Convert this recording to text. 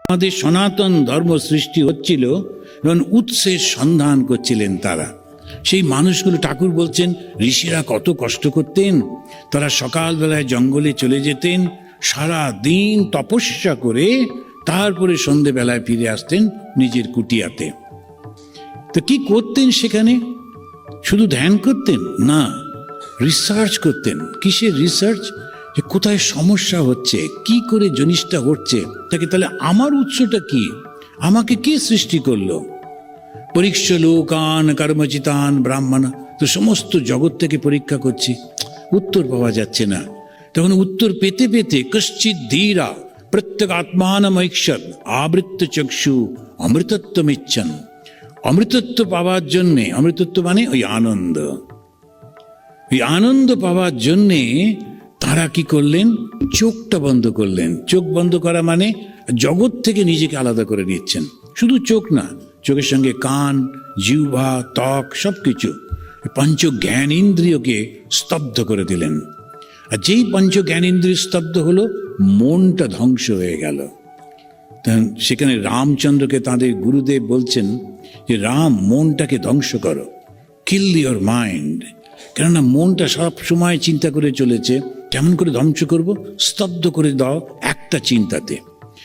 আমাদের সনাতন ধর্ম সৃষ্টি হচ্ছিল, যখন উৎসের সন্ধান করছিলেন তারা, সেই মানুষগুলো, ঠাকুর বলছেন ঋষিরা কত কষ্ট করতেন। তারা সকালবেলায় জঙ্গলে চলে যেতেন, সারা দিন তপস্যা করে তারপরে সন্ধেবেলায় ফিরে আসতেন নিজের কুটিয়াতে। তো কি করতেন সেখানে? শুধু ধ্যান করতেন না, রিসার্চ করতেন। কিসের রিসার্চ? যে কোথায় সমস্যা হচ্ছে, কি করে জিনিসটা হচ্ছে, তাকে তাহলে আমার উৎসটা কি, আমাকে কে সৃষ্টি করলো। পরীক্ষ লোকান কর্মচিতান ব্রাহ্মণ, তো সমস্ত জগৎ থেকে পরীক্ষা করছি, উত্তর পাওয়া যাচ্ছে না। তখন উত্তর পেতে পেতে কশ্চিৎ ধীরা প্রত্যেক আত্মানমৈক্ষত আবৃত্ত চক্ষু অমৃতত্বমিচ্ছন। অমৃতত্ব পাওয়ার জন্যে, অমৃতত্ব মানে ওই আনন্দ, ওই আনন্দ পাওয়ার জন্যে তারা কি করলেন? চোখটা বন্ধ করলেন। চোখ বন্ধ করা মানে জগৎ থেকে নিজেকে আলাদা করে নিচ্ছেন। শুধু চোখ না, চোখের সঙ্গে কান, জিহ্বা, ত্বক, সবকিছু, পঞ্চ জ্ঞান ইন্দ্রিয়কে স্তব্ধ করে দিলেন। আর যেই পঞ্চ জ্ঞান ইন্দ্রিয় স্তব্ধ হলো, মনটা ধ্বংস হয়ে গেল। সেখানে রামচন্দ্রকে তাদের গুরুদেব বলছেন যে রাম, মনটাকে ধ্বংস করো, কিল ইওর মাইন্ড। কেননা মনটা সব সময় চিন্তা করে চলেছে, কেমন করে ধ্বংস করব? স্তব্ধ করে দাও একটা চিন্তাতে।